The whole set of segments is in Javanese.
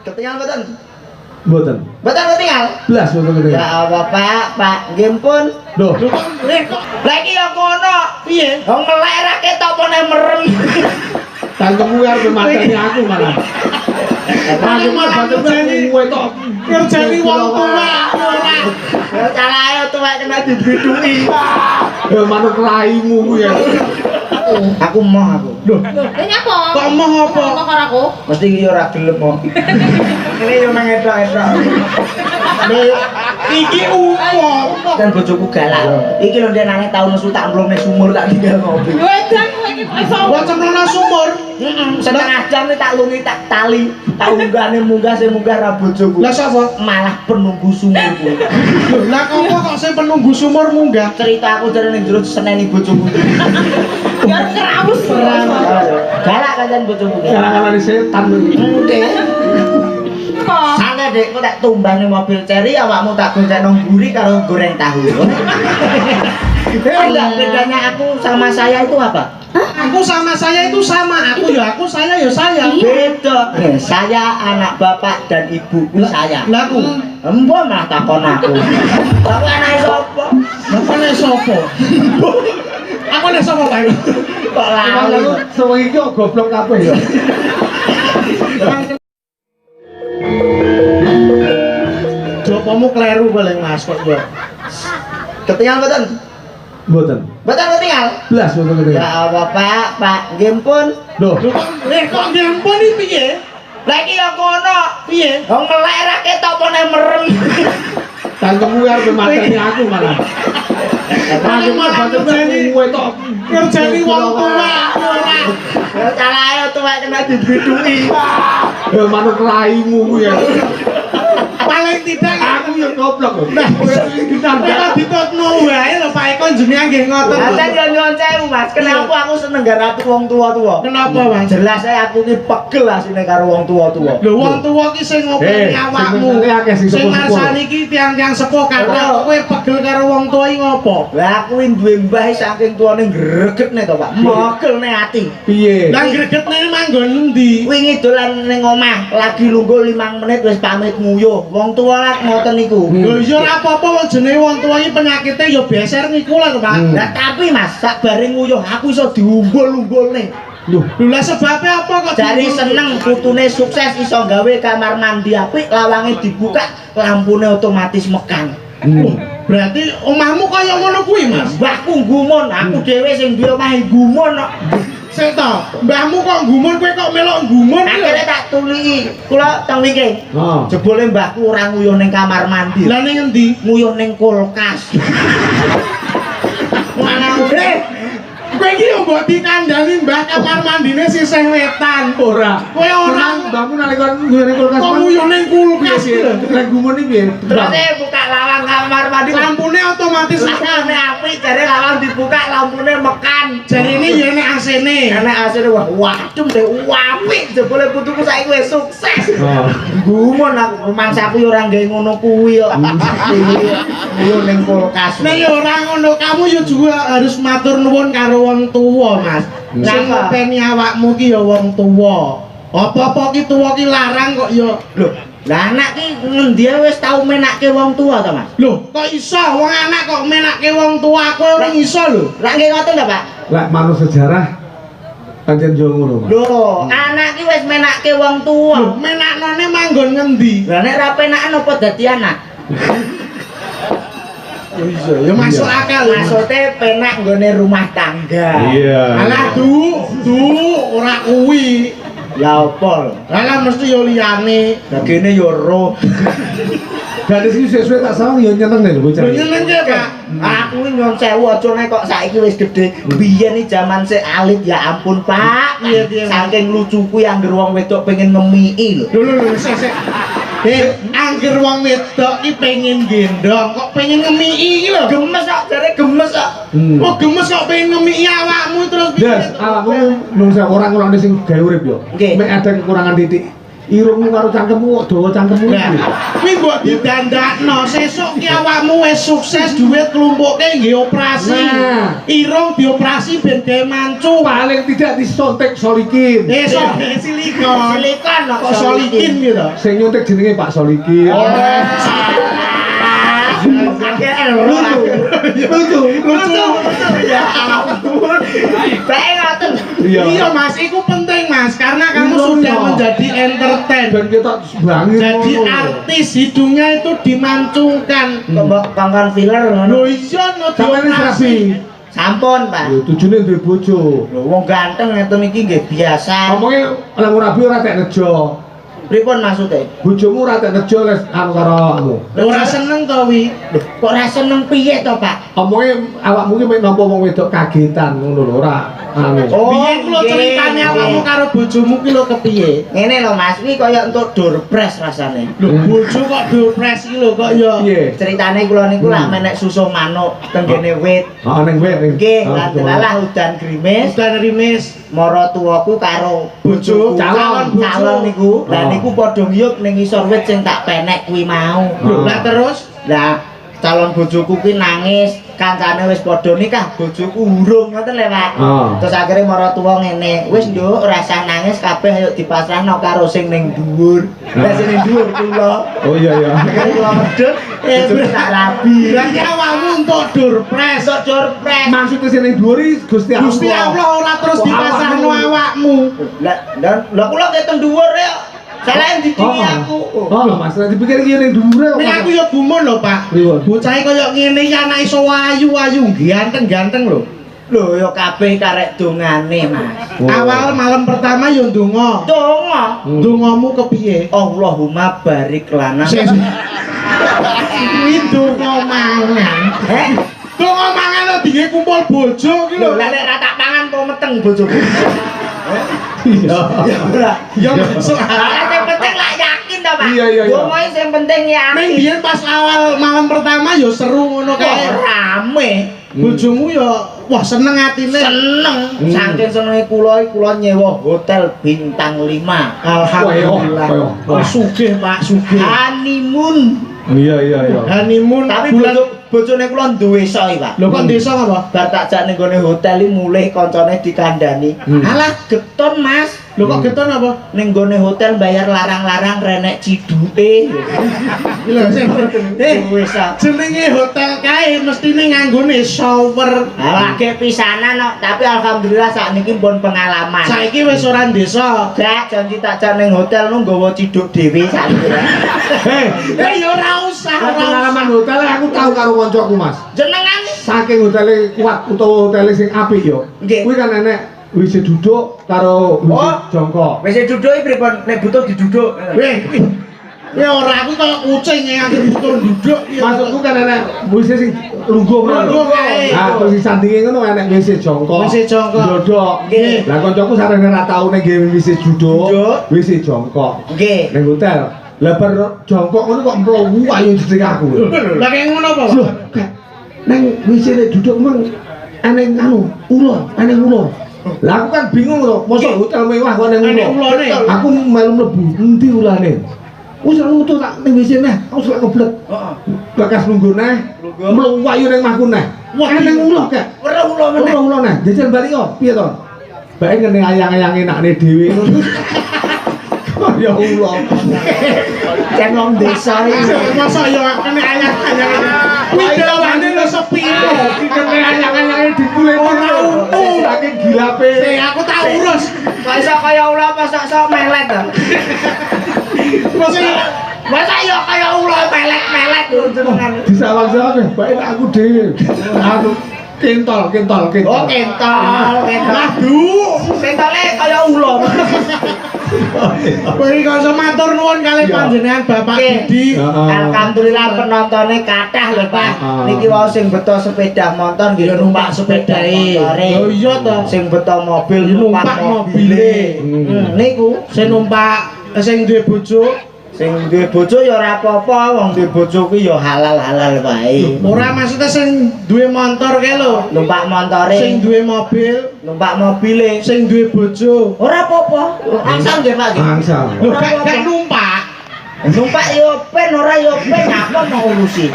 Ketinggal mboten? Mboten. Mboten ketinggal? Blas mboten ketinggal. Ya apa Pak, nggih pun. Loh, Lah iki ya kono. Piye? Wong melek ra ketok apa nek merem. tangkemmu arep mateni aku malah. Aku malah batene kowe tok Ngerjani wong tua ora. Ya calahe tuwek kena dibidungi. Ya manuk raimu kuwi ya. Aku moh aku. Loh, Lha nyapa? Kok emoh apa? Kok karo aku? Mesti iki ora gelem kok. Ini yo nang etok-etok. Iki umum. Kan bojoku galak. Iki lho ndek nane tau nesu tak mlumne sumur tak tinggal ngopi. Yo edan kowe iki kok iso. Wong cemplungna sumur. Setengah jam nih tak lungi tak tali. Tak unggahne munggah sing munggah ra bojoku. Lah sapa? Malah penunggu sumur kuwi. Lho, lah kok sing penunggu sumur munggah? Cerita aku jare ning jero seneni bojoku. Biar kerawus. Galak kan bojoku. gara-gara setan iki. Oke. Kok? Sange dek, kok tak tumbang ning mobil Cherry awakmu tak gocek nang mburi karo goreng tahu. Enggak, bedanya aku sama saya itu apa? Aku sama saya itu sama. Aku ya aku, saya ya saya. Beda. Saya anak bapak dan ibu saya. Lah aku. Mbok malah takon aku. Aku anake sapa? Bapak nek sapa? Aku nek sapa Pak? Kok lali. Semua iki kok goblok kabeh ya. Jopomu kleru paling Mas kok yo. Ketinggal mboten? Mboten. Mboten ketinggal? Blas mboten ketinggal. Ya apa Pak, nggih pun. Loh, Kok ngempon iki piye? Lah iki ya kono. Piye? Wong melek ra ketok apa nek merem. tangkemmu arep mateni aku malah. Aku malah batene kowe tok Ngerjani wong tua ora. Ya calahe tuwek kena dibidungi. ya manuk raimu kuwi ya. Paling tidak Aku ya goblok. Nah, kalau ditutno wae lho Pak Eko jenengan nggih ngoten. Sampeyan yo nyuwun sewu Mas, kenapa aku seneng garap wong tua-tua? Kenapa Mas? Jelas aku ki pegel asine karo wong tua-tua. Lho wong tuwa ki sing ngopeni awakmu. Sing ngarsani ki tiang-tiang sepuh karo kowe pegel karo wong tuwa iki ngopo? Lah aku duwe mbah saking tuane gregetne to Pak. Mogelne ati. Piye? Lah gregetne manggon endi? Wingi dolan ning omah, lagi lungguh 5 menit wis pamit nguyuh. Wong tua lah ngoten niku. Lho ya ora apa-apa wong jenenge wong tuwa iki penyakite ya beser niku lho Pak. Lah tapi Mas, sak bareng nguyuh aku iso diumbul-umbulne. Loh, Lho lah sebabnya apa kok Jari seneng putune sukses iso gawe kamar mandi apik, lawange dibuka, lampune otomatis mekan. berarti omahmu kaya ngono kuwi Mas. Mbahku gumun, aku dhewe sing duwe omah gumun kok. Sik to, mbahmu kok gumun kowe kok melok gumun iki lho. Akhire tak tuliki, kula teng wingking. Oh. Jebule mbahku ora nguyuh ning kamar mandi. Lah ning endi? Nguyuh ning kulkas. Mana kowe iki yo mbok dikandani mbah kamar mandine sisih wetan. Ora. Kowe ora Mbahmu nalika ngene kulkas. kok nguyuh ning kulkas iki lho. Lek gumun iki piye? Terus buka lawang kamar mandi. Lampune otomatis Lampune apik, jare lawang dibuka, lampune mekan. jare ini ya nek AC-ne. Enak asine wah wadum deh apik jebule putuku saiki wis sukses. Oh. Gumun aku rumangsaku yo ora gawe ngono kuwi yo. Nguyuh ning kulkas. Nek ya ora ngono kamu ya juga harus matur nuwun karo wong tuwa, Mas. Sing Kenapa? ngopeni awakmu ki ya wong tuwa. Apa-apa ki tuwa ki larang kok ya. Loh, lah anak ki ngendi wis tau menakke wong tua to, Mas? Loh, kok iso wong anak kok menakke wong tua kowe ora iso lho. Lah nggih ngoten lho, Pak. Lek manut sejarah pancen yo ngono. Mas. Loh, anak ki wis menakke wong Loh, tua. menaknone manggon ngendi? Lah nek ra penakan apa dadi anak? Ya iso, ya masuk akal. Maksudnya penak nggone rumah tangga. Iya. Alah ora kuwi. Ya apa? Alah mesti yo liyane. Lah kene yo roh. Gadis iki sesuai tak salah yo nyeneng lho bocah. Lho nyeneng ki, Pak. Aku ini nyuwun sewu aja nek kok saiki wis gedhe. Biyen iki jaman sik alit ya ampun, Pak. Iya, iya. Saking lucuku anggere wong wedok pengen ngemiki lho. Lho sik. Angger wong wedok ki pengen gendong, kok pengen ngemiki iki lho. Gemes kok, jare gemes kok. Oh gemes kok pengen ngemiki awakmu terus piye? Yes, awakmu nungsa orang-orang sing gawe urip yo. Nggih. Mek ada kekurangan titik. irungmu karo cangkemmu kok dawa cangkemmu Nah, iki. kuwi mbok didandakno, sesuk ki awakmu wis sukses duit klumpuke nggih operasi. Nah. Irung dioperasi ben gawe mancu. Paling tidak disontek Solikin. Silikon. Silikon Kok solikin gitu. Sing nyontek jenenge Pak Solikin. Lucu. Ya ampun. Baik ngoten. Iya Mas, itu penting Mas, karena kamu Iya, sudah iya. menjadi entertain. Dan kita bangun. Jadi artis hidungnya itu dimancungkan. Kongkon filler ngono. Loh iya no Sampeyan wis rapi. Sampun, Pak. Yo tujune duwe bojo. Lho wong ganteng ngeten iki nggih biasa. Ngomongnya lagu rabi ora tek nejo. Pripun maksude? Bojomu ora tek nejo les anu karo kamu. Lho ora seneng to wi. Lho, kok ora seneng piye to, Pak? Ngomongnya awakmu ki mek nampa wong wedok kagetan ngono lho ora anu. Piye ku lho nggih, ceritane nggih. awakmu karo bojomu ki lho kepiye? Ngene lho Mas, kuwi kaya entuk durpres rasane. Lho bojo kok depres iki lho kok ya. Piye? Ceritane kula niku lak menek susu manuk tenggene wit. Oh ning wit. Nggih, lan delalah udan grimis, Udan rimis. mara tuwaku karo Bojo, calon bojo. calon niku. Lah Oh. niku padha ngiyup ning isor wit sing tak penek kuwi mau. Lho lah terus Lah calon bojoku kuwi nangis, kancane wis padha nikah, bojoku urung ngoten lho, Pak. Oh. Terus akhirnya marang tuwa ngene, wis nduk ora usah nangis kabeh ayo dipasrahno karo sing ning dhuwur. Lah sing ning dhuwur kula. Oh iya iya. Akhirnya kula medhot, bojone tak rabi. berarti awakmu untuk durpres. Esok durpres. Maksudnya sing ning dhuwur iki Gusti Allah. Gusti Allah ora terus Kok dipasrahno awakmu. Lah kula keteng dhuwur ya. Salah didingi aku. Oh lho Mas, nanti pikir iki ning dhuwur. Ning aku ya gumun lho, Pak. Pripun? Bocahe kaya ngene iki anak iso ayu-ayu, ganteng-ganteng lho. Lho ya kabeh karek dongane, Mas. Awal malam pertama ya ndonga. Donga. Ndongamu kepiye? Allahumma barik lana. Kuwi ndonga mangan. Heh. Ndonga mangan lho dinge kumpul bojo ki lho. Lho lah nek ra tak pangan po meteng bojoku. Iya. Ya ora. Ya masuk Lah sing penting lak yakin to, Pak. Iya, iya, iya. Donga sing penting Ning yakin. biyen pas awal malam pertama ya seru ngono Kok kae. rame. Bojomu ya wah seneng atine. Seneng. Saking senenge kula nyewa hotel bintang 5. Alhamdulillah. Koyo. Oh, sugih Pak, sugih. Honeymoon. Iya iya iya. Honeymoon Tapi bulan bojone kula duwe soy, Pak. lho kok desa apa? Bar tak jak ning gone hotel iki mulih kancane dikandani. Alah geton, Mas. Lho kok keton apa? Ning gone hotel bayar larang-larang renek ciduke. Lho sing Wis ah. jenenge hotel kae mestine nganggone shower. Lagi pisanan no, tapi alhamdulillah sakniki pun pengalaman. Saiki wis ora desa. Gak janji tak jak ning hotel nu nggawa ciduk dhewe sakniki. Lah ya ora usah, ora usah. Pengalaman hotel aku tahu karo koncoku Mas. Jenengan Saking hotele kuat utawa hotele sing apik yo. Nggih. Kuwi kan enek WC duduk karo WC Oh. jongkok. wis duduki pripun nek butuh diduduk. Weh. Ya ora aku kaya kucing yang aku butuh duduk ya. Maksudku kan enek WC sing lungguh Lungguh kae. Nah, terus di sandinge ngono enek WC jongkok. WC jongkok. Dodok. Nggih. Lah koncoku sareng ora tau ning gawe WC Duduk. duduk, WC jongkok. Nggih. Ning hotel. Lah bar jongkok ngono kok mlewu ayo jeding aku. Lah kayak ngono apa? Loh, neng WC nek duduk emang eneng anu, ulo, eneng ulo. Lah aku kan bingung lho, mosok hotel mewah kok eneng Enek ulo. ulone. Aku melu mlebu, endi ulane? Wis aku metu tak ning WC neh, aku selek keblek. Heeh. Bakas lungguh neh, Lungguh. mlebu ayo ning mahku neh. Wah, Eneng ulo kek. Ora ulo meneh. Ulo neh, jajan balik kok, piye to? Bae ngene ayang-ayang enakne dhewe ngono. Ya ulo. Cek wong desa iki. Masa ya kene ayang-ayang. Kuwi dawane lho sepi lho. Kene ayang-ayang dikulit Ora untu. saking gilape. Aku tak urus. Kok iso kaya ulo apa sok-sok melet to? Masa yo kaya ulo melet-melet lho jenengan. Disawang-sawang ya, baik aku dhewe. Anu kentol. Oh kentol, kentol. Aduh. Kentole kaya ulo. Kowe iki kok matur nuwun kali Iya. panjenengan Bapak Oke. Budi. Heeh. Alhamdulillah penontonnya kathah lho Pak. Ah. Niki wau sing beto sepeda motor nggih Ya numpak sepedae. Oh iya to. Sing beto mobil Ya numpak mobile. Niku Sing numpak sing duwe bojo Sing duwe bojo ya ora apa-apa, wong duwe bojo kuwi ya halal-halal wae. Ora maksudnya sing duwe motor kae lho. Numpak montore, Sing duwe mobil, numpak mobile. sing duwe bojo. Ora apa-apa. Angsal nggih, Pak. Angsal. Lho gak numpak. Numpak yo pen ora yo pen apa mau urusi.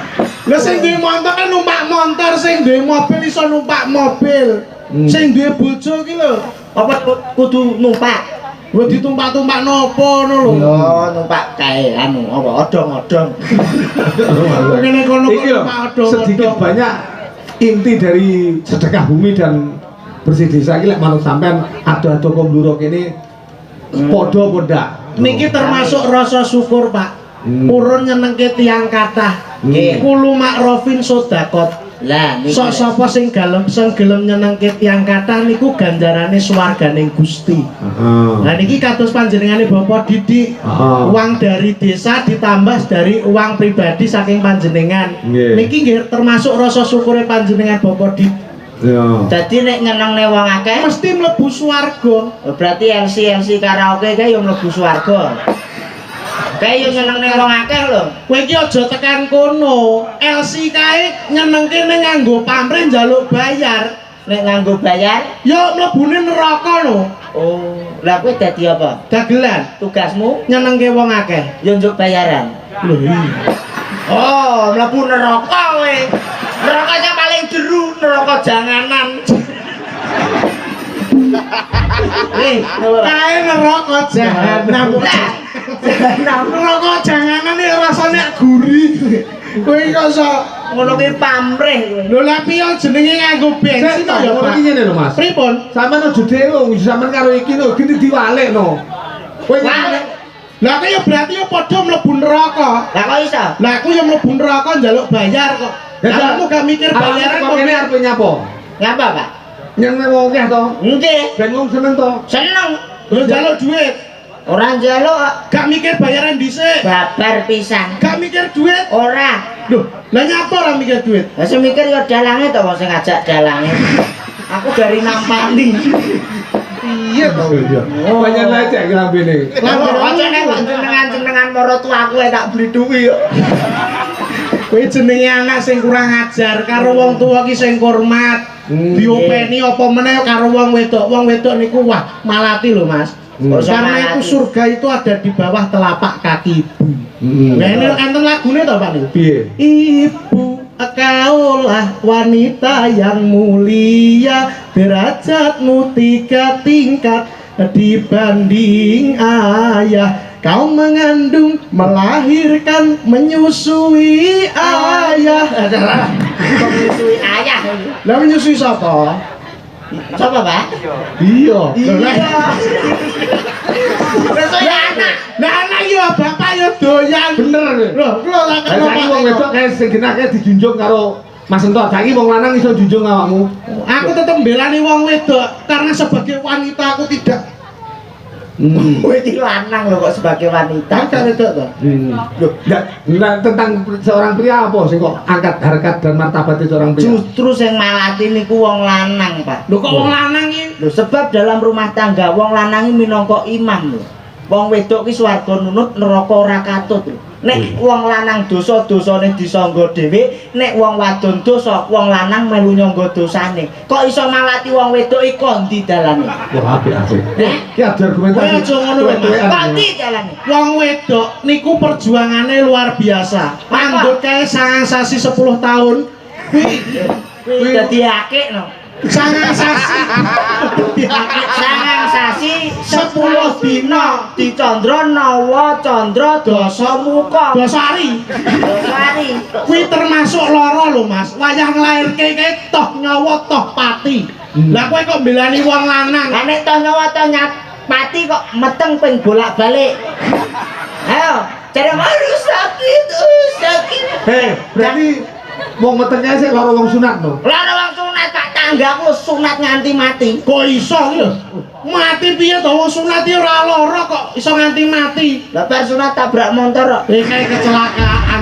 Lho sing duwe motor kan numpak motor, sing duwe mobil iso numpak mobil. Sing duwe bojo ki lho. Apa kudu numpak? Wis ditumpak-tumpak nopo ngono lho. Yo numpak kae anu apa odong-odong. Ngene kono Iki lho, numpak odong-odong. sedikit banyak inti dari sedekah bumi dan bersih desa iki lek manut sampean ada kombluro kene padha apa ndak? Niki termasuk rasa syukur, Pak. Purun nyenengke tiyang kathah. Nggih. Kulu makrofin sedekah. Lah niki. Sok sapa sing gelem nyenengke tiyang kathah niku ganjarane swarganing Gusti. Heeh. Nah niki kados panjenengane Bapak Didik. Uang dari desa ditambah dari uang pribadi saking panjenengan. Nggih. Niki nggih termasuk rasa syukure panjenengan Bapak Didik. Ya. Dadi nek nyenengne wong akeh Mesti mlebu swarga. berarti MC karaoke kae yo mlebu swarga. Kae yo nyenengne wong akeh lho. Kowe iki aja tekan kono. LC kae nyenengke ning nganggo pamrih njaluk bayar. Nek nganggo bayar, Yo mlebune neraka lho. oh, lah kowe dadi apa? Dagelan Tugasmu nyenengke wong akeh. yo njuk bayaran. Lho iya. Oh, mlebu neraka kowe. Neraka sing paling jeru, neraka janganan. Kae neraka jahanam. Neraka janganan iki rasane gurih. Kowe kok iso Ngono ki pamrih kowe. lho lha piye jenenge nganggo bensin Sik ya, ya Pak? iki ngene lho Mas. Pripun? Sampeyan aja delong, sampeyan karo iki lho, gini diwalekno. Kowe Wale. Lah kaya berarti ya padha mlebu neraka. Lah kok iso? Lah aku yang mlebu neraka njaluk bayar kok. Lah kamu gak mikir bayaran kok kene arep nyapa? Ngapa, Pak? Nyeneng wong akeh to. Nggih, Ben wong seneng to. seneng. Lho njaluk duit. Ora njaluk Gak mikir bayaran dhisik. babar pisan. Gak mikir duit. Ora. Loh, lah nyapa ora mikir duit? Lah sing mikir yo dalange to wong sing ngajak dalange. Aku dari nampani. Iya to. Oh, banyak aja lambene. Lah aja nek kok jenengan mara tuaku tak beli duwi yo. Kowe jenenge anak sing kurang ajar karo wong tuwa ki sing hormat. Diopeni apa meneh karo wong wedok. Wong wedok niku wah malati lho, Mas. Karena itu surga itu ada di bawah telapak kaki ibu. Nah ini enten lagune to Pak niku. Piye? Ibu, kaulah wanita yang mulia, derajatmu 3 tingkat dibanding ayah. Kau mengandung, melahirkan, menyusui ayah. Menyusui ayah. Lah menyusui sapa? Sapa, Pak? Iya. Menyusui anak. Lah anak yo bapak yo doyan. Bener. Loh, kula tak Lah saiki wong wedok kae sing genake dijunjung karo Mas Entok. Saiki wong lanang iso junjung awakmu. Aku tetep mbelani wong wedok karena sebagai wanita aku tidak. Kowe iki lanang lho kok sebagai wanita. Tak wedok to. Loh, enggak tentang seorang pria apa sing kok angkat harkat dan martabat seorang pria. Justru sing malati niku wong lanang, Pak. Lho kok wong lanang iki? Lho sebab dalam rumah tangga wong lanang iki minangka imam lho. Wong wedok ki swarga nunut neraka ora katut lho. Nek wong lanang dosa dosane disangga dhewe, nek wong wadon dosa wong lanang melu nyangga dosane. Kok iso malati wong wedok iki kondi dalane? Wah, apik. Ki ada argumentasi. Kowe aja ngono lho, Mas. Kondi dalane. Wong wedok niku perjuangane luar biasa. Mandut kae sangang sasi 10 tahun. Kuwi dadi akik no. Sangang sasi. Sangang sasi 10 dina dicandra nawa candra dasa muka. Dosari. Dosari. Kuwi termasuk lara lho Mas. Wayah nglairke kae toh nyawa toh pati. Lah kowe kok mbelani wong lanang. Lah nek toh nyawa toh pati kok meteng ping bolak-balik. Ayo, cari harus sakit, sakit. Hei, berarti wong metengnya sih lara wong sunat no. Lara wong sunat Pak, tanggaku sunat nganti mati. Kok iso lho? Mati piye to wong sunat iki ora lara kok iso nganti mati. Lah bar sunat tabrak motor kok. Kayak kecelakaan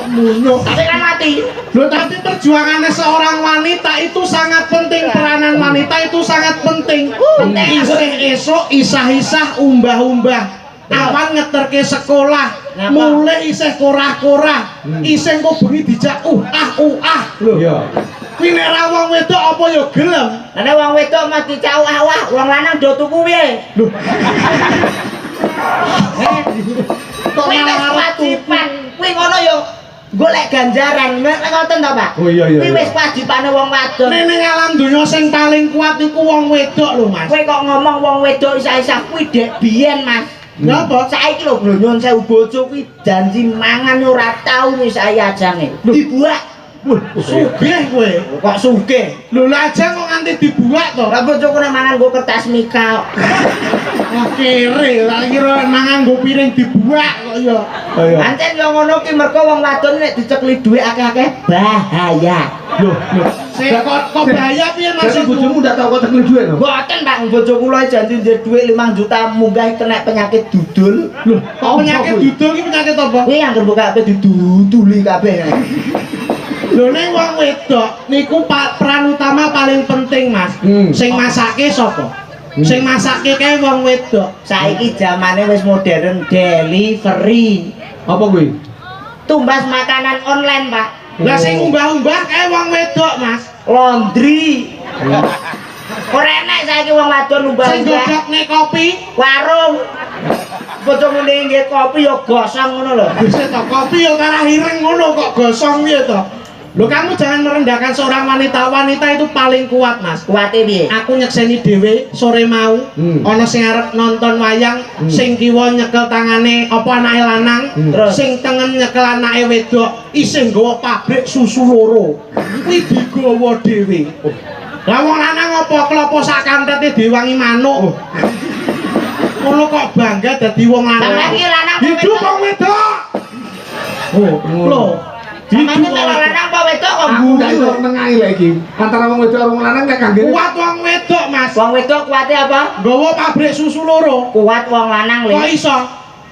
munyuk. Tapi kan mati. Loh tapi perjuangannya seorang wanita itu sangat penting. Peranan wanita itu sangat penting. Isih esok isah-isah umbah-umbah. awan ngeterke sekolah Ngapa? mulai isih korah-korah isih kok bengi dijak lho Iya. kuwi nek ra wong wedok apa ya gelem Lah nek wong wedok mah dicau awah, wong lanang do tuku piye? lho Kok wis kewajiban, kuwi ngono yo golek ganjaran, nek ngoten to, Pak? Oh, iya, iya, Kuwi iya. wis kewajibane wong wadon. nek ning alam donya sing paling kuat iku wong wedok lho Mas Kowe kok ngomong wong wedok isa-isa kuwi dek biyen, Mas. Napa? Saiki lho nyun sewu bojo kuwi janji mangan ora tau misahi ajange. Dibuak. Sugih kowe. Kok sugih? Lho lah aja kok nganti dibuak to. Lah bojoku nek mangan nggo kertas mika. Wah kere, tak kira mangan nggo piring dibuak kok ya. Iya. Pancen yo ngono ki mergo wong wadon nek dicekli dhuwit akeh-akeh bahaya. Loh. Sik kok bahaya piye Jadi maksudmu? bojomu ndak tau kok tekli duit no? Mboten Pak, bojoku lho janji ndek dhuwit 5 juta munggah kena penyakit dudul. Loh, Kok penyakit dudul iki penyakit apa? Kuwi anggere buka kabeh diduduli kabeh. Lho nek wong wedok niku peran utama paling penting Mas. Sing masake sapa? Sing masake kae wong wedok. Saiki zamane wis modern delivery. Apa kuwi? Tumbas makanan online, Pak. Lah sing umbah-umbah kae wong wedok Mas. Laundry. Ora enak saiki wong wadon Sing umbah-umbah godhokne kopi. warung. Bojomu nggih kopi ya gosong ngono lho. Bisa to kopi yo karah ireng ngono kok gosong piye to? Lho kamu jangan merendahkan seorang wanita. Wanita itu paling kuat, Mas. Kuwate piye? Aku nyekseni dhewe sore mau ana sing arep nonton wayang, sing kiwa nyekel tangane apa anake lanang, Terus? sing tengen nyekel anake wedok, isih nggawa pabrik susu loro. Kuwi digawa dhewe. Lah wong lanang apa klopo sak kantete diwangi manuk. Ngono kok bangga dadi wong lanang. Sampeyan iki lanang apa Hidup wedok? wong wedok. Oh, Lho, Sampeyan iki lanang apa wedok kok Aku ndak iso guyu? nengahi lagi. Antara wong wedok karo wong lanang nek kangge. kuat wong wedok, Mas. Wong wedok kuwate apa? Nggawa pabrik susu loro. Kuat wong lanang Kok le. iso?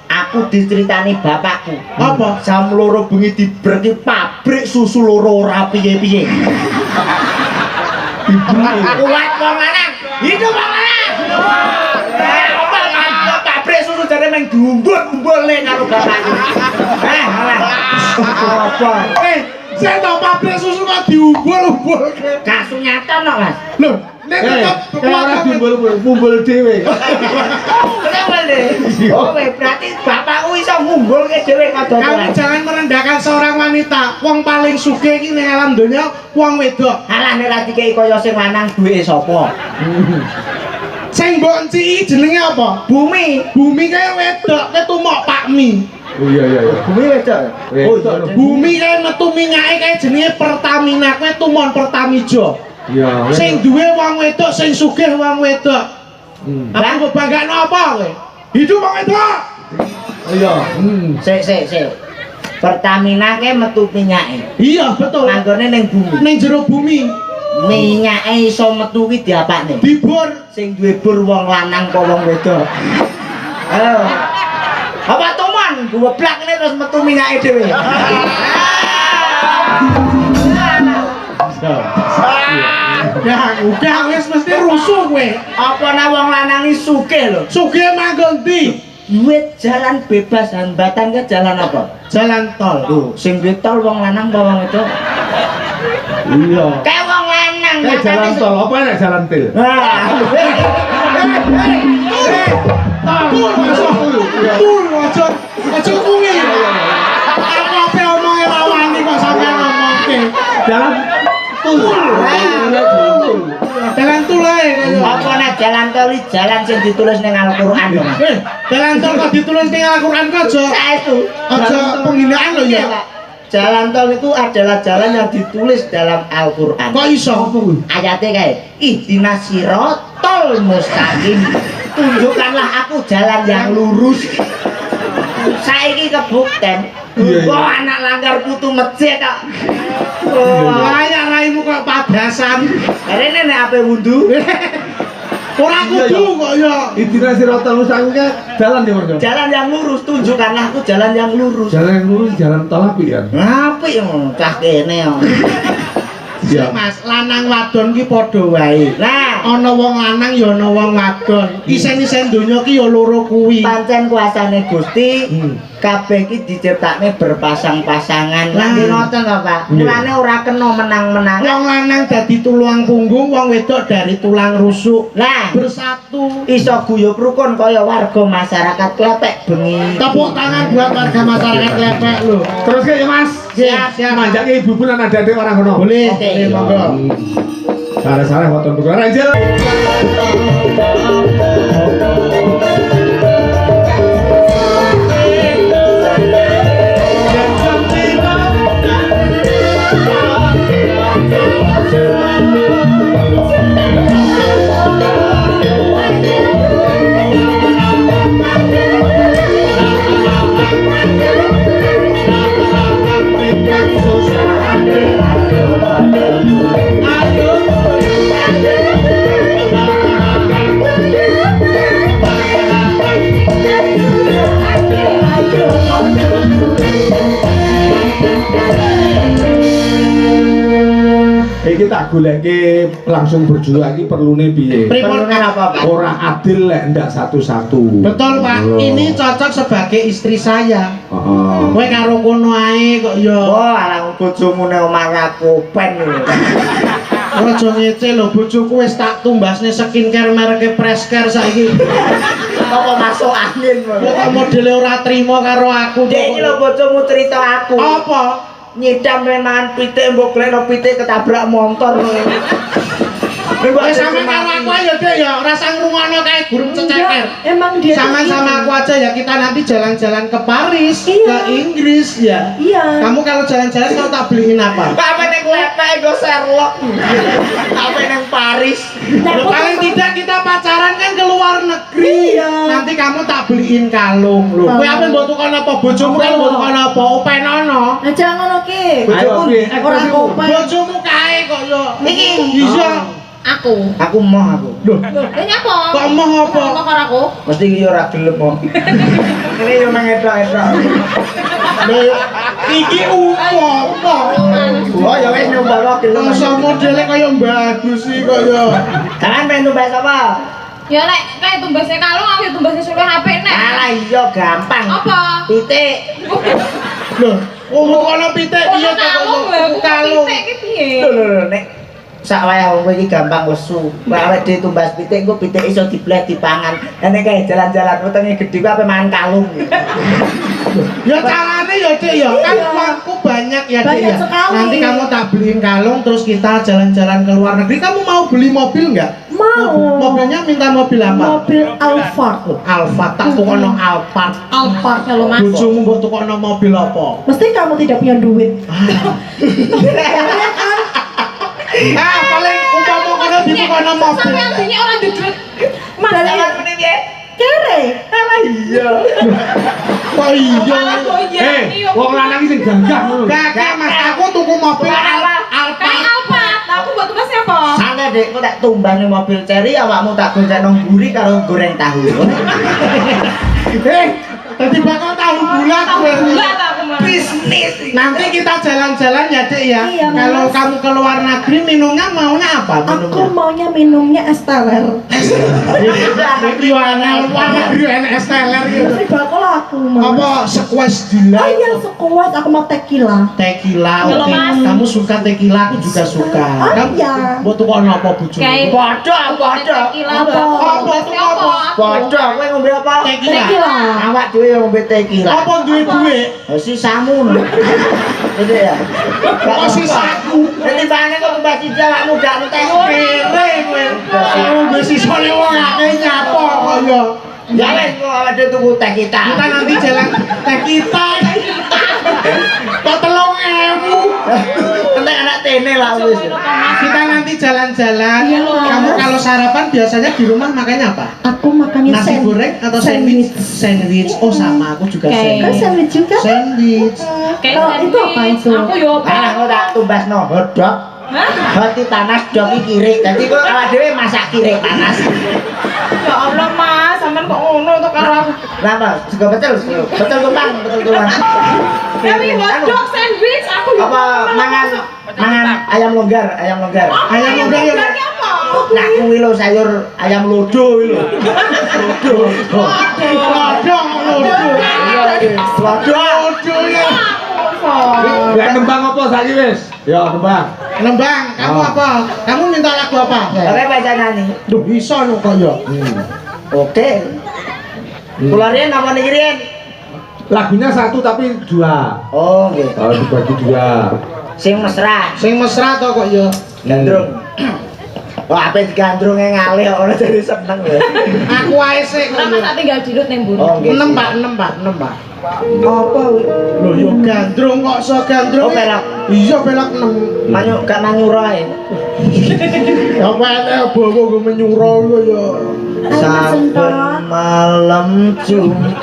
Aku diceritani bapakku. Apa? Jam loro bengi diberki pabrik susu loro ora piye-piye. Kuat wong lanang. Hidup wong lanang. Apa kan pabrik susu jare meng diumbul-umbulne karo bapakku. Alah. Apa? Saya tau pabrik susu kok diumbul-umbulke. Gak sunyatan kok, Mas. Lho, nek tetep Ora diumbul-umbul dhewe. Kenapa le? Oh, berarti bapakku iso ngumbulke dhewe kamu kodokan. jangan merendahkan seorang wanita. Wong paling sugih iki ning alam donya wong wedok. Alah nek ra dikei kaya sing lanang duweke sapa? Sing mbok enciki jenenge apa? Bumi. Bumi kae wedok, ketumok pakmi. Oh iya iya iya. Bumi wedok. Oh, iya. Bumi kae metu minyake kae jenenge Pertamina, kowe tumon Pertamijo. Iya. Sing duwe wong wedok, sing sugih wong wedok. Lah kok banggakno apa kowe? Hidup wong wedok. Iya. Sik. Pertamina ke metu minyake. Iya, betul. Manggone ning bumi. Ning jero bumi Minyake iso metu ki diapakne? dibor. Sing duwe bur wong lanang apa wong wedok? Ayo. Apa tuman? Goblak ini terus metu minyake dhewe. Ya, udah wis mesti rusuh kowe. Apa na wong lanang iki sugih lho. Sugih manggon ndi? Duit jalan bebas hambatan ke jalan apa? Jalan tol. Tuh, sing duwe tol wong lanang apa wong wedok? Iya. Kayak wong lanang. Kayak jalan tol, apa nek jalan til? Tur aja. Aja kuwi. Apa omonge rawani kok sampean ngomongke. Jalan tol. Jalan tol ae kaya. Apa nek jalan tol iki jalan sing ditulis ning Al-Qur'an lho. Mas? Jalan tol kok ditulis ning Al-Qur'an kok aja. Saestu. Aja penghinaan lho ya. Pak. Jalan tol itu adalah jalan yang ditulis dalam Al-Qur'an. Kok iso? Ayatnya kayak ihdinas sirotol mustaqim, tunjukkanlah aku jalan yang lurus. Saiki kebukten wah anak langgar putu masjid kok. Layak raimu kok padasan. Karena nek ape wudhu Ora kudu kok ya. Idina sirotol mustaqim ke jalan ya, Mas. jalan yang lurus, tunjukkanlah aku jalan yang lurus. Jalan yang lurus, jalan tol api ya. Apik cah kene yo. Ya Mas, lanang wadon ki padha wae. Nah, ana wong lanang ya ana wong wadon. Isen-isen donya ki ya loro kuwi. Pancen kuasane Gusti kabeh iki diciptakne berpasang-pasangan. Lah ngoten to, Pak. Mulane ora kena menang-menang. Wong lanang dadi tulang punggung, wong wedok dari tulang rusuk. Nah, Bersatu. iso guyub rukun kaya warga masyarakat Klepek bengi. Tepuk tangan buat warga masyarakat Klepek lho. Terus ya Mas. Siap, siap. Manjake ibu pun ana dadi orang ngono. Boleh, Oke. boleh monggo. Sareh-sareh foto buku Ranjel. Iki tak goleke langsung berjuang iki perlune piye? Pripun apa, Pak? Ora adil lek ndak satu-satu. Betul Pak, ini cocok sebagai istri saya. Heeh. Kowe karo kono ae kok ya. Wah, alang bojomu nek omah aku pen lho. Aja ngece lho, bojoku wis tak tumbasne skincare mereke Preskare saiki. Apa masuk angin lho. Kok modele ora trimo karo aku. Dek iki lho bojomu cerita aku. Apa? Nyidam mangan pitik mbok gleno pitik ketabrak motor. Wis sampe karo aku ayo Dek ya, ora sang ngrungokno kae burung ceceker. Emang dia Sama-sama aku aja ya, kita nanti jalan-jalan ke Paris, Iya. ke Inggris ya. Iya. Kamu kalau jalan-jalan kamu tak beliin apa? Apa ning Klepek go Sherlock. Apa ning Paris. Loh, paling tidak kita pacaran kan ke luar negeri. Iya. Nanti kamu tak beliin kalung lho. Kowe apa mbok tukon apa? Bojomu kalau mbok tukon apa? Upenono. aja ngono ki. Bojoku Ora kopen. Bojomu kae kok yo. Iki. Iya. Aku. Aku mau aku. Loh, Lha nyapa? kok emoh apa? Kok karo aku? Mesti iki yo ora gelem kok. Ini yo mengedok-edok. Lho, iki apa? Oh ya wis nyoba kok gelem. Masa modele kaya bagus sih kaya. Kan pengen tumbas apa? Ya lek kae tumbasnya kalung aku ya tumbasnya solo HP nek. Alah iya gampang. Apa? Pitik. Loh, kono pitik piye to kalung lho, aku kalung. pitik ki piye? Lho nek sak wayah wong iki gampang lesu. Awake dhewe tumbas pitik engko pitik iso diblek dipangan. Lah nek kae jalan-jalan wetenge gedhe ku ape mangan kalung. Ya carane ya Dek ya, kan uangku banyak ya Dek Banyak ya. sekali. Nanti kamu tak beliin kalung terus kita jalan-jalan ke luar negeri. Kamu mau beli mobil nggak? Mau. Mobilnya minta mobil apa? Mobil Alphard. Alphard, tak tukono Alphard. Alphard kalau Mas. Bojomu mbok tukono mobil apa? Mesti kamu tidak punya duit. Ah, paling umpama kono ditukono mobil. Sampai artinya orang di duit. Mas, Jalan meneh piye? kere. Alah iya. Oh iya. Wong lanang iki sing gagah ngono. Kakek Mas, aku tuku mobil Kayak Alphard. Alphard. Aku buat tugas siapa? Santai Dek, kok tak tumbas ning mobil Cherry awakmu tak gonceng nang mburi karo goreng tahu. Tadi bakal tahu bulat. Bulat aku mah. Bisnis. Nanti kita jalan-jalan ya Dek ya. Iya, Mas. Kalau kamu ke luar negeri minumnya maunya apa Aku minumnya? maunya minumnya es teler. Iki ana luar negeri ana es teler gitu. Mesti bakal aku mau. Apa squash dila? Oh iya, sekuat aku mau tequila. Tequila. Halo, Oke. Mas. Kamu suka tequila, aku juga suka. Oh, Kamu iya. mau tukono apa bojomu? Kayak Padha, padha. tequila Apa? apa? Apa? Padha, kowe ngombe apa? Tequila. Tequila. Awak dhewe ngombe tequila. Apa duwe duit? Oh, si samu. Gitu ya. Kok sisaku? Jadi bane kok tumbas iki awakmu gak entek. Kere kowe. Oh, wis isone wong akeh nyapa kok ya. Ya wis kok awake dhewe tuku teh kita. Kita nanti jalan teh kita. Kok 3.000. Entek anak tene lah wis. Kita nanti jalan-jalan. Iya, Mas. Kamu kalau sarapan biasanya di rumah makannya apa? Aku makannya Nasi goreng atau sandwich? Sandwich. Oh sama, aku juga Kau sandwich. sandwich juga? Sandwich. Kalau itu apa itu? Aku yo Alah kok tak tumbasno hodok. Hah? Hati panas dok iki kirik. Dadi kok awak dhewe masak kirik panas. Ya Allah Mas, sampean kok ngono to karo aku. Kenapa? Sego pecel, pecel tumpang, pecel tumpang. Tapi hotdog sandwich aku yo. Apa mangan ayam longgar, ayam longgar. Ayam longgar ya. Longgarnya apa? Nah kuwi lho sayur ayam lodo kuwi lho. Lodo. Lodo ya. Lek nembang apa saiki wis? Ya nembang. Nembang, kamu apa? Kamu minta lagu apa? Oke baca nyanyi. Duh, iso kok ya. Oke. Kula riyen apa niki riyen? Lagunya satu tapi dua. Oh nggih. Oh dibagi dua. Sing mesra. Sing mesra to kok ya. Gandrung. Wah, ape digandrunge ngalih kok ora jadi seneng ya. Aku ae sik kok. Lama tak tinggal dirut ning mburi. Oh nggih. 6 Pak. Apa kuwi? Lho yo gandrung kok iso gandrung. Oh, belok. Iya belok 6. Manyuk gak manyura ae. Ya pene bawa go menyuro lho ya. Saben malam Jumat.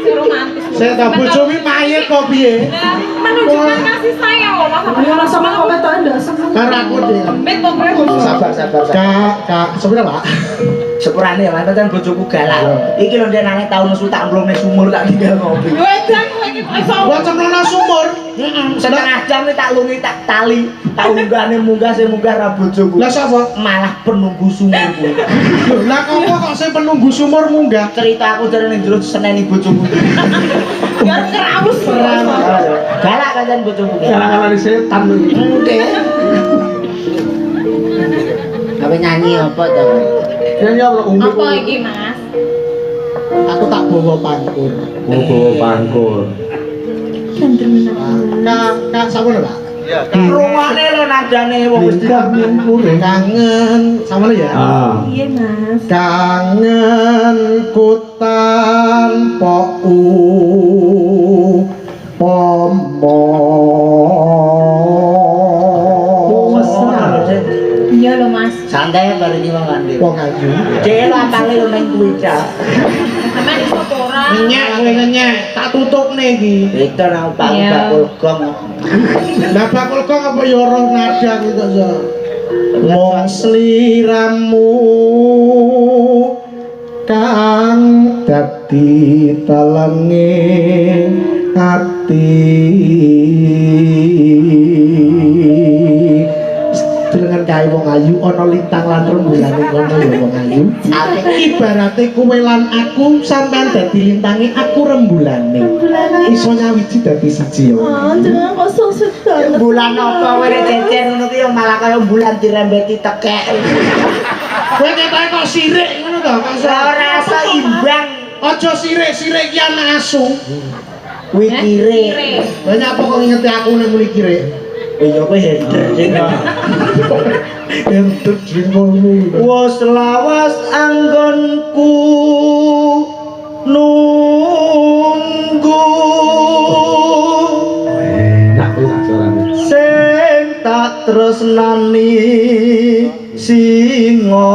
Sing romantis. Saya tak bojomi mayit kok piye? Menunjukkan kasih sayang loh Mas. Ayo sama kowe to ndak seneng. Karo aku deh. Bet pokoknya bojo. Sabar. Kak, sebenarnya Pak. Sepurane ya, mantan bojoku galak. Iki lho ndek nang tahun nesu tak mlung ning sumur tak tinggal ngopi. Yo edan kowe iki kok iso. Gua cemplungna sumur. Setengah jam tak lungi tak tali, tak unggahne munggah sing munggah ra bojoku. Lah sapa? Malah penunggu sumur kuwi. Lho, lah kok sing penunggu sumur munggah? Cerita aku dari ning jero seneni bojoku. Biar kerawus. Galak kan bojoku. Kalah-kalah setan iki. Oke. Apa nyanyi apa to? Nyanyi apa umur? Apa iki Mas? Aku tak bawa pangkur. Bawa pangkur. Kak, sampun Pak? Rungokne lho nadane wong wis Kangen, sampun ya? Iya Mas. Kangen kutan poku pomo. Iya lho Mas. santai baru iki wong Andi. Wong ayu. Dhewe apale lho ning kuwi ta. Sampeyan iso apa ora? Nyenyek kowe nyenyek, tak tutupne iki. Itu nang Pak Iya. bakul gong. Lah bakul kok apa ya roh nada gitu ya. Mong sliramu kang dadi talenge ati dengan kae wong ayu ana lintang lan rembulan kono ya wong ayu. Ibarate kowe lan aku sampean dadi lintange aku rembulane. Iso nyawiji dadi siji ya. Oh, jangan kok sosok banget. Bulan apa kowe cecen ngono ki yo malah kaya bulan dirembeti tekek. Kowe ketoke kok sirik ngono to, kok Ora rasa imbang. aja sirik-sirik ki ana asu. Kuwi kire. Banyak apa kok ngingeti aku nek muni kire? Iya kowe hender sing. Enter jingolmu. Wes lawas anggonku nunggu Enak wis acarane. sing tak tresnani singa.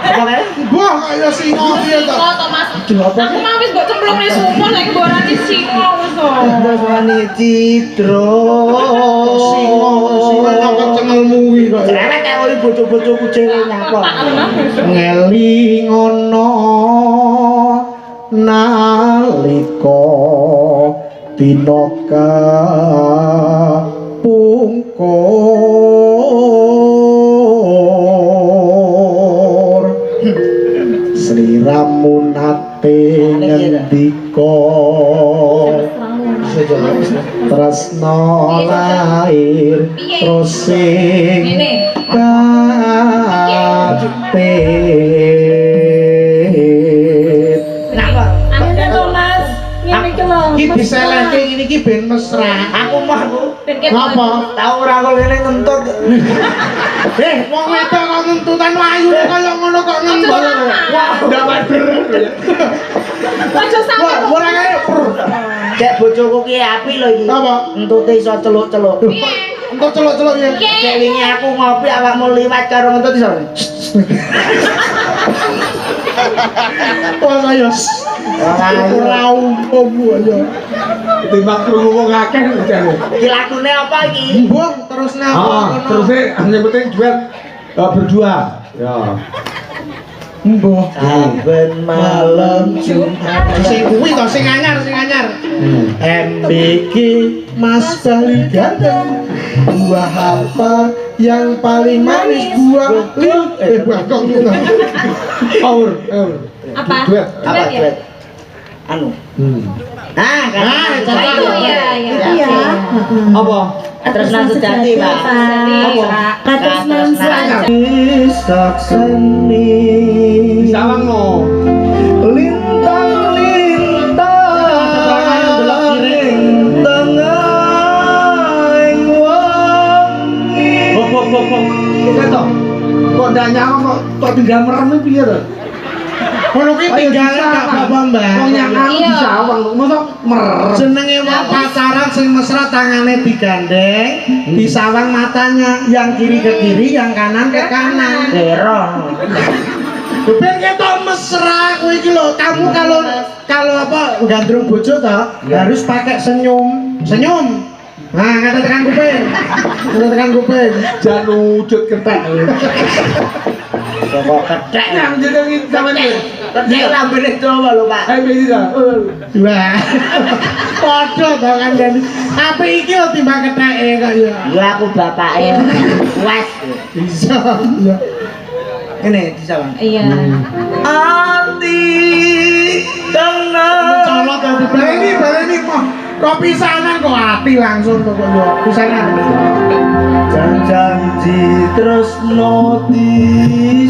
Apa kae? Wah, kaya singa piye to? Singo to Mas. Aduh, apa Aku sih? mau wis mbok cemplung ning sumur saiki mbok orani singo wis to. Tresnani citro. Singa apa cengelmu iki kok. Cerewet kaya ora bojo-bojoku dhewe nyapa. Tak enak wis. Ngelingono nalika dina pungkur sliramu nate ngendika tresna lair terus sing Ngene. katit. Kenapa? Ngene to Mas. Ngene iki lho. Iki diselehke ngene iki ben mesra. Aku mah aku Ben ketok. Ngapa? tau ora kok ngene ngentut. Wong wedok kok ngentutan ayu kaya ngono kok ngembol. Wah, Dapat bener. Aja sampe Wah, kok. ora kaya. Cek bojoku ki apik lho iki. Apa? Entute iso celuk-celuk. Piye? Entuk celuk-celuk ya. Cek wingi aku ngopi awakmu liwat karo ngentut iso. Wah, kaya. Ora umum aja. Timbang krungu wong akeh jane. Iki lagune apa iki? Mbong terus napa? Terus yang penting duet berdua. Ya. Mbuh. Saben malam Jumat. Sing kuwi to sing anyar. MBG Mas Bali ganteng. Buah apa yang paling manis? Buah buah kok gitu. Aur. Apa? Duet. Apa ya? duet? Anu. Ah, Oh, itu ya. Iya. Apa? Tresnan sejati, Pak. Apa? Katresnan sejati. Isak seni Sawang no. lintang-lintang tengahing wengi. Bok. Ketok. Kok ndak nyawa kok tinggal merem iki piye to? Kono ki tinggal gak apa-apa, Mbak. Wong nyanyi Iya. bisa wong mosok merem. Jenenge wong pacaran sing mesra tangane digandeng, disawang matanya, yang kiri ke kiri, yang kanan ke kanan. Kero. Ben ketok mesra kowe iki lho, kamu kalau apa gandrung bojo to, harus pakai senyum. Nah, kata tekan kuping. Jan wujud ketek. Kok kethek. Nang jenenge sampean iki. Kethek lambene coba lho, Pak. Ayo iki ta. Lah. Padha to kan jadi. Apa iki lho timbang ketheke kok ya. Ya aku bapake. Wes. Bisa. Ya. Ini disawang. Iya. Ati kena Colot ya baleni mah. Kok pisanan kok ati langsung kok yo. Pisanan. janji tresno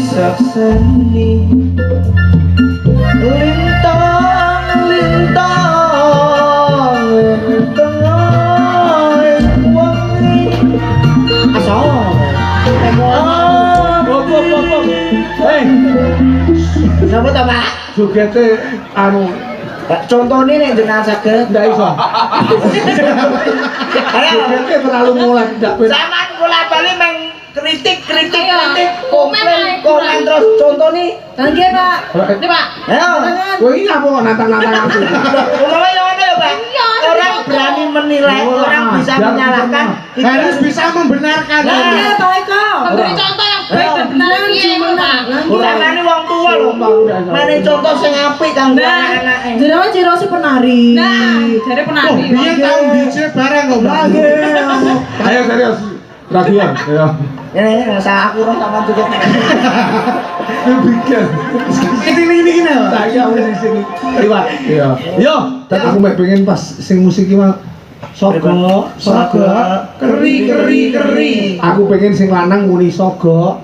disakseni lintang tengah wengi asal bop siapa ta Pak Jogete anu contohnya nih jenengan saged ndak iso. Jogete terlalu mulai ndak ben. Saman kula bali meng kritik Ayo, komen komen. terus contoh nih Tangge Pak. Ini Pak. ayo Kowe iki apa kok nantang-nantang aku? Umpama yang ada ya Pak Iya, orang berani menilai Oh, orang bisa jangan menyalahkan itu Harus bisa membenarkan. Nah. Tangge Pak Eko. Memberi contoh yang baik dan benar iya Pak. orang ini wong tua loh mana contoh sing apik kanggo anak-anake Jenengan Cirosi penari. Nah, dari Oh, penari. biyen tahun DJ bareng kok, Mbak. Ayo serius. Radian, ya. ini masa aku orang sama juga Bikin. Ini Pak. Saya wis di sini. Liwat. Iya. Yo, tapi aku mek pengen pas sing musik iki mah sogo. Keri. Aku pengen sing lanang muni sogo.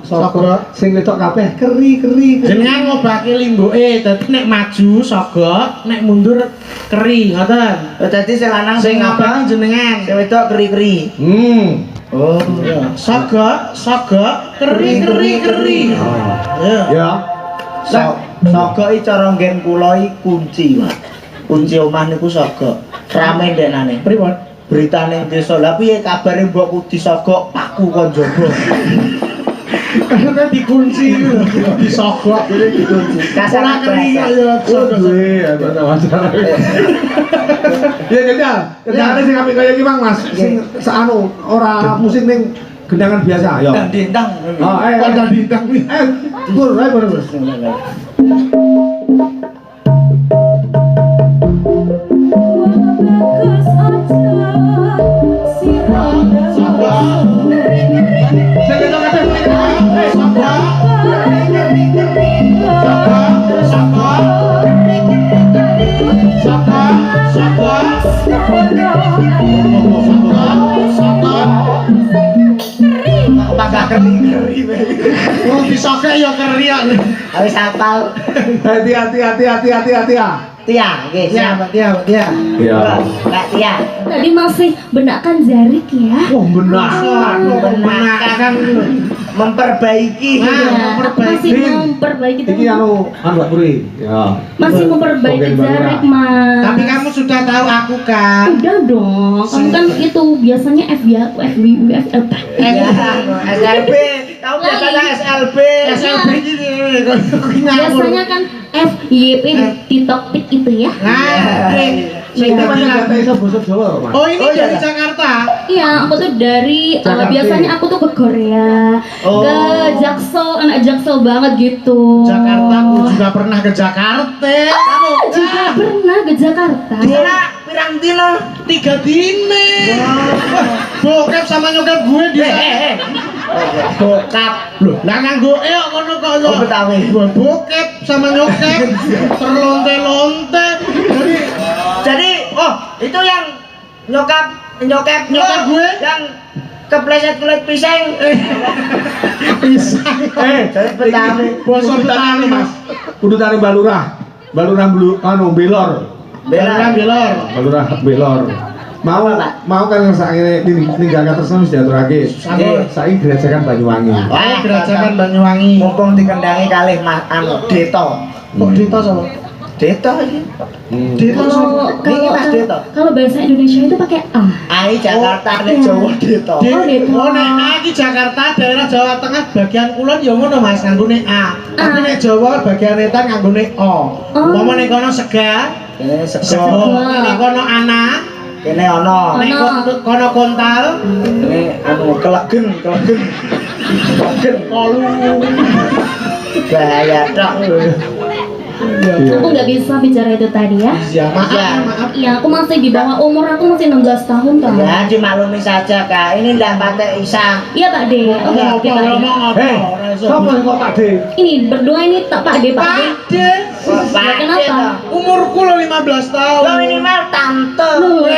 Sing wedok kabeh keri. Jenengan ngobake limbuke, dadi nek maju sogok, nek mundur keri, ngoten. jadi sing lanang Sing sing ngobake apa jenengan. sing wedok keri-keri oh iya Sogok, keri. Ya. Ya. Sogok iki cara nggen kula iki kunci, Mas. Kunci omah niku sogok. Rame ndenane. Pripun? Berita ning desa. Lah piye kabare mbokku disogok paku kon jaba. Karena dikunci lho, disogok. Dikunci. Kasar Ora keri bahasa. ya sogok. Ya, wajar. Ya jajal. Jajal sing apik kaya iki Mang Mas. Sing seanu ora musik ning gendangan biasa, ya. Dan dendang. Oh, Kok ada bintang nih? Gur, ayo gur. Sing ketok kabeh muni. Bangga keri. Wong disogok ya keri ya. Wis hafal. Hati-hati ya. Tia, nggih, siap. Dia. Iya. Kak Tia. Tadi masih benakan Zarik ya. Wah, benar. Membenarkan Memperbaiki. Masih memperbaiki Iki anu Mbak Puri. Ya. masih memperbaiki Zarik Mas. Tapi kamu sudah tahu aku kan? Udah dong, kamu kan itu biasanya FBB, FLP. Ya, SLB. Tahu biasanya SLB. SLB ini Biasanya kan FYP di topik itu ya. Nah, Saya Iya. masih nggak bisa bahasa Jawa, Mas. oh ini Oh, iya. dari Jakarta. Iya, aku tuh dari Jakarta. biasanya aku tuh ke Korea, Oh. ke Jaksel, anak Jaksel banget gitu. Jakarta, aku juga pernah ke Jakarta. Kamu Juga pernah ke Jakarta. Dina pirang dina? 3 dine. Wah, bokep sama nyokap gue di Bokap. Loh, lah nganggo kok ngono kok lo. Oh, Betawi. Gua bokep sama nyokap terlonte-lonte. Jadi, oh, itu yang nyokap Nyokap gue? yang kepleset kulit pisang. Pisang. Jadi Betawi. Bosok Betawi, Mas. Kudu tani Balurah. Balurah Belor. Belor, belor. Balurah Belor. Mau kan saiki ninggal terus wis diaturake. Saiki gerejakan Banyuwangi. Wah, Gerajakan Banyuwangi. Mumpung dikendangi kalih Mas Deto. Kok Dito sama? Deto iki. Dito Kalau sama? Ini Mas Deto. kalau bahasa Indonesia itu pakai ah. Ai Jakarta nek Jawa Deto. Oh, Dito. Oh, nek A iki Jakarta, daerah Jawa Tengah bagian kulon ya ngono Mas, nganggone A. Tapi nek Jawa bagian wetan nganggone O. Umpama nek kono sega, Ini sego. sego. Nek kono ana, Kene ono. nek kono kontal, Ini anu kelegen. Kelegen kolu. bahaya tok. Aku nggak bisa bicara itu tadi ya. Iya, maaf. Iya, aku masih di bawah umur, aku masih 16 tahun kan. Ya dimaklumi saja Kak. Ini ndak patek isa. Iya Pak De. Oke, Ngomong oke Pak De. ngomong apa? Hei, sapa sing kok Pak De? Ini berdua ini tak Pak De, Pak De. Pade. Ya, kenapa? Umurku lo 15 tahun. Lo minimal tante. Loh,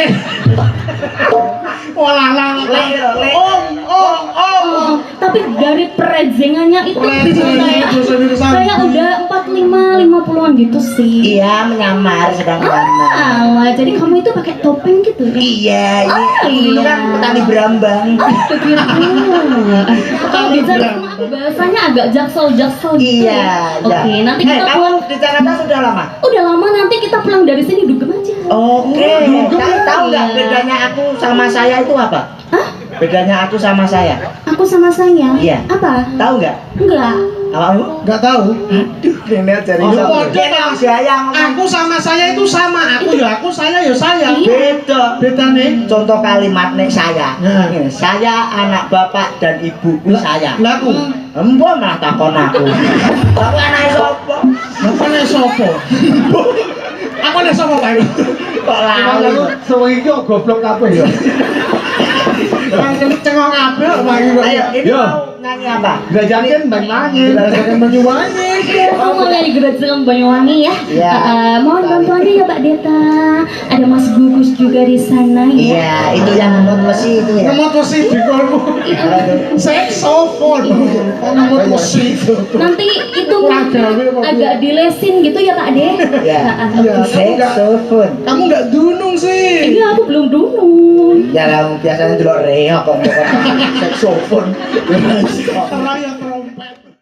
Walah lah. Le. Om. oh, tapi dari perejengannya itu kayak udah 50-an gitu sih. Iya menyamar sedang menyamar. Alah, jadi kamu itu pakai topeng gitu ya? Iya, Oh, ini dulu kan iya. petani berambang. Begitu. Kalau bicara sama aku bahasanya agak jaksel gitu. Iya, Oke, nanti Hei, kita kamu pulang. di Jakarta sudah lama? Udah lama, nanti kita pulang dari sini dugem aja. Oke. Kamu tahu nggak Iya. bedanya aku sama saya itu apa? Hah? Bedanya aku sama saya. Aku sama saya? Iya. Apa? Tahu nggak? Enggak. Apa? Enggak tahu. Aduh, ini dari Oh, sana. kode, Ini Mas. saya ngomong. Aku sama saya itu sama. Aku ya aku, saya ya saya. Iya. Beda. Beda nih. Contoh kalimat nek saya. Nah. Ini, saya anak bapak dan ibuku saya. Lah aku. Embo malah takon aku. Aku anak sapa? Bapak nek sopo? Aku nek sopo Pak? Kok Lalu lali? semua iki kok goblok kabeh ya. Langsung cengok kabeh Pak. Ayo, ini Yo. mau nyanyi apa? Gerejakan Banyuwangi. Gerajakan Banyuwangi. Aku mau nyari Gerajakan Banyuwangi ya. Iya. Mohon bantuannya ya Pak Deta. Ada Mas Gugus juga di sana ya. Iya, itu yang menurut mesi itu ya. Nemot wesi di kolmu. Saxophone. Nemot wesi. Nanti itu Kurang gawe apa, Bu? agak dilesin gitu ya Pak De. Ya. Iya, kamu nggak- Saxophone. Kamu enggak dunung sih. Iya, aku belum dunung. Ya lah biasanya delok reok kok saxophone. Raya